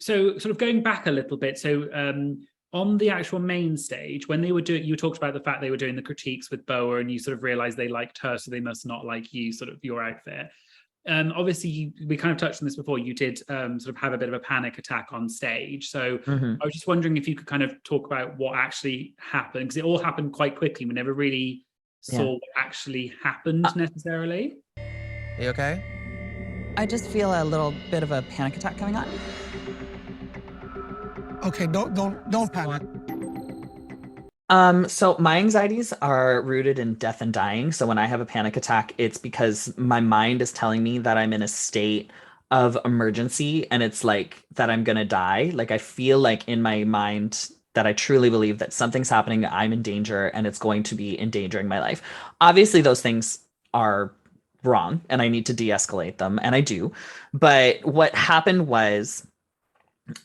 So sort of going back a little bit, so on the actual main stage, when they were doing, you talked about the fact they were doing the critiques with Boa, and you sort of realized they liked her, so they must not like you, sort of your outfit. Obviously, we kind of touched on this before. You did sort of have a bit of a panic attack on stage. So I was just wondering if you could kind of talk about what actually happened, because it all happened quite quickly. We never really saw what actually happened necessarily. Are you okay? I just feel a little bit of a panic attack coming on. Okay, don't panic. So my anxieties are rooted in death and dying. So when I have a panic attack, it's because my mind is telling me that I'm in a state of emergency and it's like that I'm gonna die. Like I feel like in my mind that I truly believe that something's happening, I'm in danger, and it's going to be endangering my life. Obviously, those things are wrong and I need to de-escalate them, and I do. But what happened was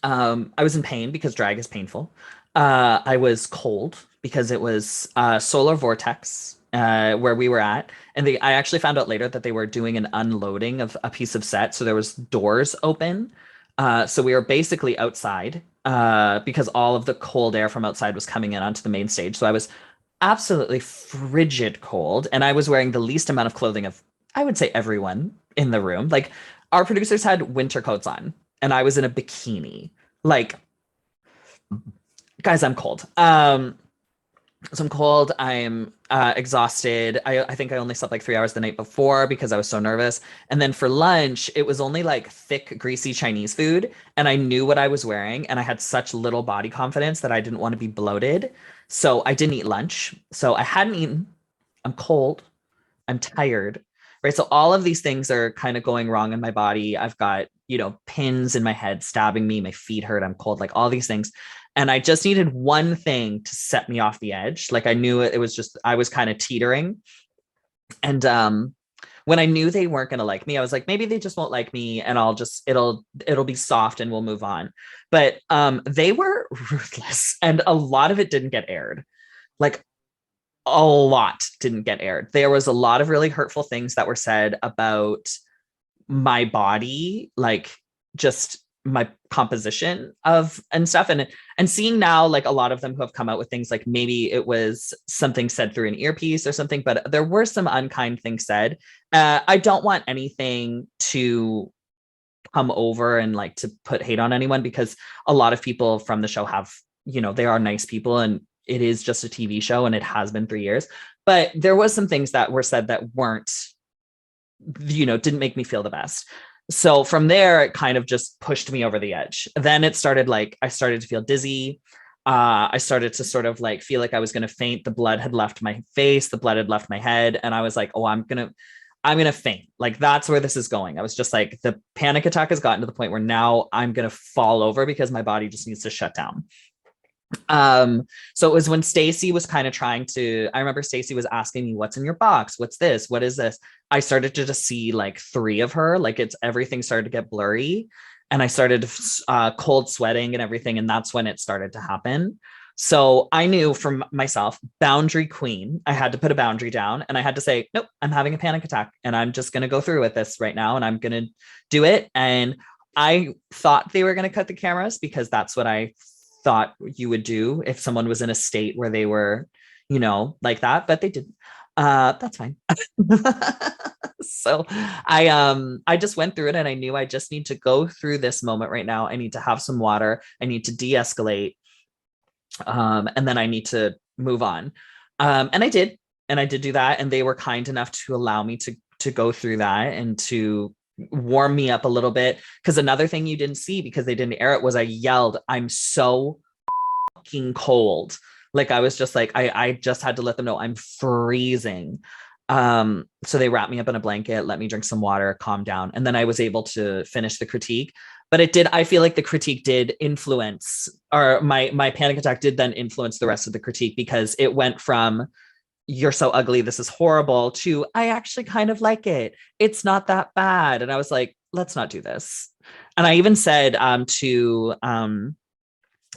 I was in pain because drag is painful. I was cold because it was solar vortex where we were at. And I actually found out later that they were doing an unloading of a piece of set. So there was doors open. So we were basically outside because all of the cold air from outside was coming in onto the main stage. So I was absolutely frigid cold. And I was wearing the least amount of clothing of, I would say, everyone in the room. Like our producers had winter coats on and I was in a bikini. Like, guys, I'm cold. So I'm cold. I'm exhausted. I think I only slept like 3 hours the night before because I was so nervous. And then for lunch, it was only like thick, greasy Chinese food. And I knew what I was wearing. And I had such little body confidence that I didn't want to be bloated. So I didn't eat lunch. So I hadn't eaten. I'm cold. I'm tired. Right. So all of these things are kind of going wrong in my body. I've got, pins in my head stabbing me. My feet hurt. I'm cold, like all these things. And I just needed one thing to set me off the edge. Like I knew it was just, I was kind of teetering. And when I knew they weren't going to like me, I was like, maybe they just won't like me and it'll be soft and we'll move on. But they were ruthless and a lot of it didn't get aired. Like a lot didn't get aired. There was a lot of really hurtful things that were said about my body, like just my composition of and stuff. And seeing now, like a lot of them who have come out with things like maybe it was something said through an earpiece or something, but there were some unkind things said. I don't want anything to come over and like to put hate on anyone, because a lot of people from the show have, they are nice people and it is just a TV show and it has been 3 years. But there was some things that were said that weren't, didn't make me feel the best. So from there, it kind of just pushed me over the edge. Then it started like, I started to feel dizzy. I started to sort of like feel like I was going to faint. The blood had left my face. The blood had left my head. And I was like, oh, I'm going to faint. Like, that's where this is going. I was just like, the panic attack has gotten to the point where now I'm going to fall over because my body just needs to shut down. So it was when Stacy was kind of I remember Stacy was asking me, what's in your box? What's this? What is this? I started to just see like 3 of her, like everything started to get blurry and I started cold sweating and everything. And that's when it started to happen. So I knew from myself, boundary queen, I had to put a boundary down and I had to say, nope, I'm having a panic attack and I'm just going to go through with this right now. And I'm going to do it. And I thought they were going to cut the cameras because that's what I thought you would do if someone was in a state where they were, like that, but they didn't. That's fine. So I just went through it and I knew I just need to go through this moment right now. I need to have some water. I need to de-escalate. And then I need to move on. And I did do that. And they were kind enough to allow me to go through that and to warm me up a little bit. Because another thing you didn't see because they didn't air it was I yelled, I'm so fucking cold. Like I was just like, I just had to let them know I'm freezing. So they wrapped me up in a blanket, let me drink some water, calm down. And then I was able to finish the critique. But I feel like the critique did influence, or my panic attack did then influence the rest of the critique, because it went from you're so ugly, this is horrible, to I actually kind of like it. It's not that bad. And I was like, let's not do this. And I even said to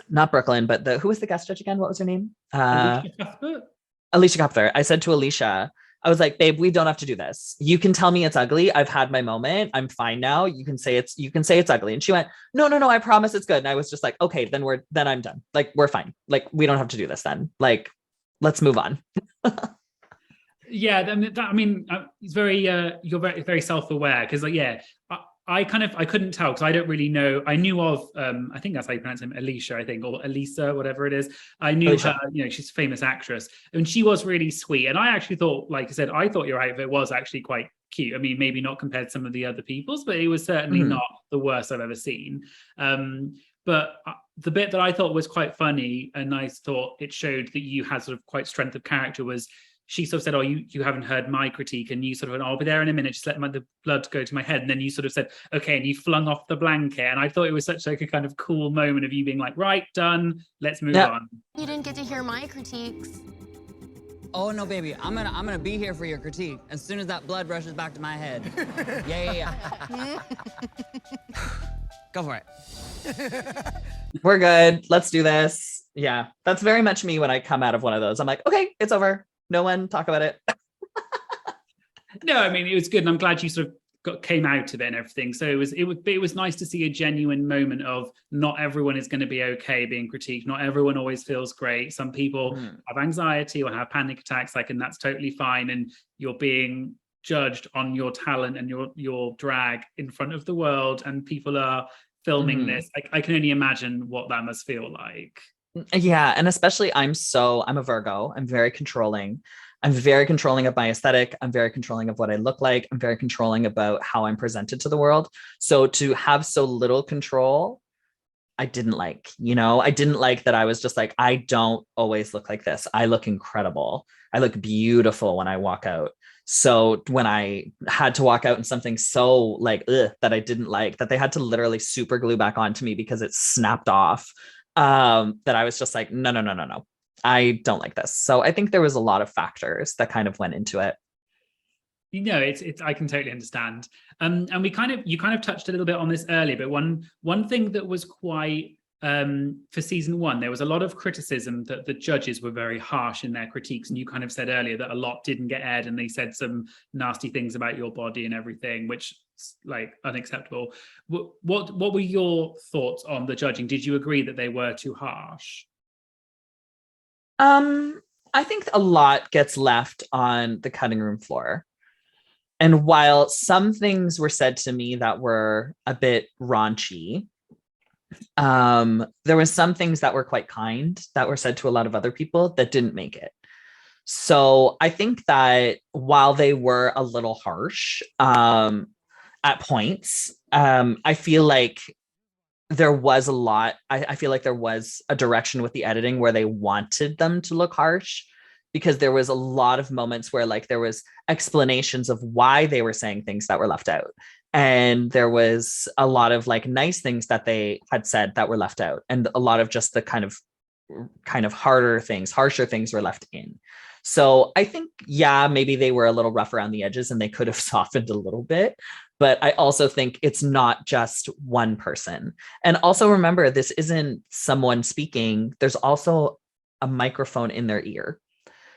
not Brooklyn, but who was the guest judge again? What was her name? Alicia Cuthbert. Alicia Cuthbert. I said to Alicia, I was like, babe, we don't have to do this. You can tell me it's ugly. I've had my moment. I'm fine now. You can say it's ugly. And she went, no, I promise it's good. And I was just like, okay, then I'm done. Like, we're fine. Like, we don't have to do this then. Like, let's move on. Yeah, it's very you're very very self-aware, because like, yeah, I couldn't tell, because I don't really know. I knew of I think that's how you pronounce him, Alicia, I think, or Elisa, whatever it is. I knew Alicia. her, she's a famous actress, and she was really sweet. And I actually thought, like I said, I thought your outfit was actually quite cute. I mean, maybe not compared to some of the other people's, but it was certainly not the worst I've ever seen. But the bit that I thought was quite funny, and I thought it showed that you had sort of quite strength of character, was she sort of said, oh, you haven't heard my critique, and you sort of went, I'll be there in a minute, just let the blood go to my head. And then you sort of said, okay, and you flung off the blanket. And I thought it was such like a kind of cool moment of you being like, right, done, let's move on. You didn't get to hear my critiques. Oh no, baby, I'm gonna be here for your critique as soon as that blood rushes back to my head. Yeah. Go for it. We're good. Let's do this. Yeah, that's very much me when I come out of one of those. I'm like, okay, it's over. No one talk about it. No, I mean, it was good, and I'm glad you sort of came out of it and everything. So it was nice to see a genuine moment of not everyone is going to be okay being critiqued. Not everyone always feels great. Some people have anxiety or have panic attacks, and that's totally fine. And you're being judged on your talent and your drag in front of the world, and people are filming this. I can only imagine what that must feel like. Yeah, and especially I'm a Virgo. I'm very controlling. I'm very controlling of my aesthetic. I'm very controlling of what I look like. I'm very controlling about how I'm presented to the world. So to have so little control, I didn't like, I didn't like that. I was just like, I don't always look like this. I look incredible. I look beautiful when I walk out. So when I had to walk out in something so like that I didn't like, that they had to literally super glue back onto me because it snapped off, that I was just like, no. I don't like this. So I think there was a lot of factors that kind of went into it. It's I can totally understand. And you kind of touched a little bit on this earlier, but one thing that was quite for season 1, there was a lot of criticism that the judges were very harsh in their critiques, and you kind of said earlier that a lot didn't get aired, and they said some nasty things about your body and everything, which is like unacceptable. What were your thoughts on the judging? Did you agree that they were too harsh? I think a lot gets left on the cutting room floor. And while some things were said to me that were a bit raunchy, there were some things that were quite kind that were said to a lot of other people that didn't make it. So I think that while they were a little harsh at points, I feel like there was a lot. I feel like there was a direction with the editing where they wanted them to look harsh, because there was a lot of moments where like there was explanations of why they were saying things that were left out. And there was a lot of like nice things that they had said that were left out. And a lot of just the kind of harsher things were left in. So I think, yeah, maybe they were a little rough around the edges and they could have softened a little bit. But I also think it's not just one person. And also remember, this isn't someone speaking. There's also a microphone in their ear.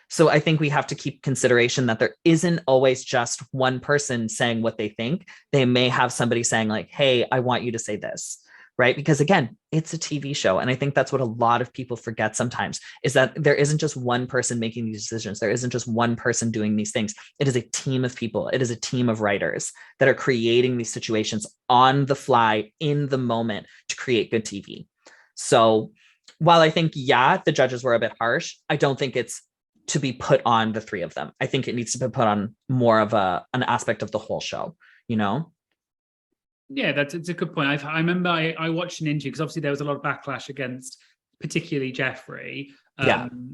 So I think we have to keep consideration that there isn't always just one person saying what they think. They may have somebody saying like, hey, I want you to say this, right? Because again, it's a TV show. And I think that's what a lot of people forget sometimes, is that there isn't just one person making these decisions. There isn't just one person doing these things. It is a team of people. It is a team of writers that are creating these situations on the fly in the moment to create good TV. So while I think, yeah, the judges were a bit harsh, I don't think it's to be put on the three of them. I think it needs to be put on more of an aspect of the whole show, Yeah, it's a good point. I remember I watched an interview, because obviously there was a lot of backlash against particularly Jeffrey,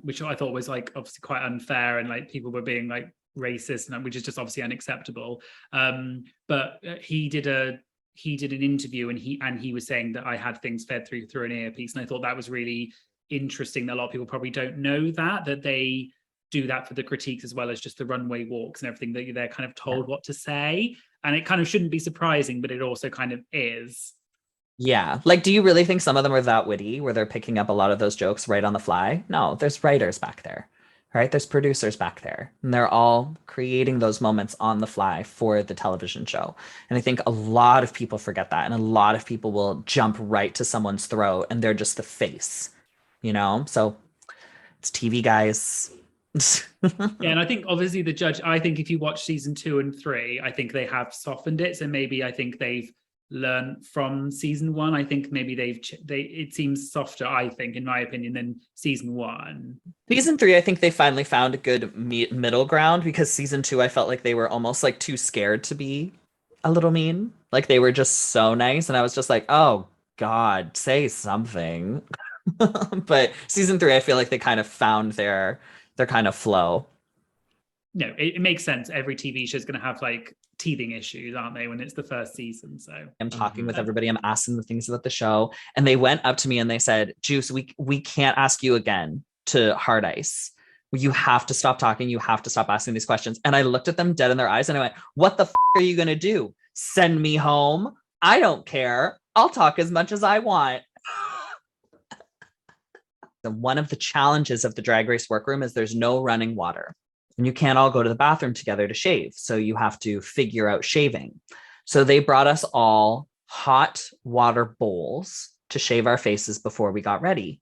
which I thought was like obviously quite unfair, and like people were being like racist, and which is just obviously unacceptable. But he did an interview, and he was saying that I had things fed through an earpiece, and I thought that was really interesting. That a lot of people probably don't know that they do that for the critiques as well as just the runway walks and everything, that they're kind of told what to say, and it kind of shouldn't be surprising, but it also kind of is. Yeah, like, do you really think some of them are that witty where they're picking up a lot of those jokes right on the fly? No, there's writers back there, right? There's producers back there, and they're all creating those moments on the fly for the television show. And I think a lot of people forget that, and a lot of people will jump right to someone's throat, and they're just the face, you know? So it's TV, guys. Yeah, and I think obviously the judge, I think if you watch season 2 and 3, I think they have softened it. So maybe I think they've learned from season 1. I think maybe it seems softer, I think, in my opinion, than season 1. Season 3, I think they finally found a good middle ground, because season 2, I felt like they were almost like too scared to be a little mean. Like they were just so nice. And I was just like, oh God, say something. But season 3, I feel like they kind of found their kind of flow. No, it makes sense. Every TV show is going to have like teething issues, aren't they, when it's the first season? So I'm talking with everybody, I'm asking the things about the show, and they went up to me and they said, Juice, we can't ask you again to Hard Ice. You have to stop talking. You have to stop asking these questions. And I looked at them dead in their eyes and I went, what the are you going to do? Send me home? I don't care. I'll talk as much as I want. One of the challenges of the Drag Race workroom is there's no running water, and you can't all go to the bathroom together to shave. So you have to figure out shaving. So they brought us all hot water bowls to shave our faces before we got ready.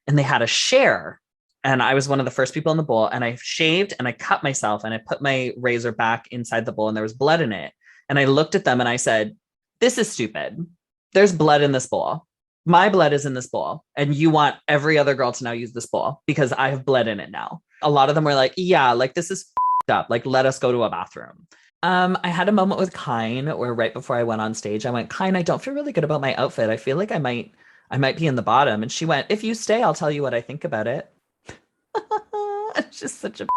And they had a share. And I was one of the first people in the bowl, and I shaved and I cut myself and I put my razor back inside the bowl and there was blood in it. And I looked at them and I said, this is stupid. There's blood in this bowl. My blood is in this bowl, and you want every other girl to now use this bowl because I have blood in it now. A lot of them were like, yeah, like this is up. Like, let us go to a bathroom. I had a moment with Kine where right before I went on stage, I went, Kine, I don't feel really good about my outfit. I feel like I might be in the bottom. And she went, if you stay, I'll tell you what I think about it. It's just such a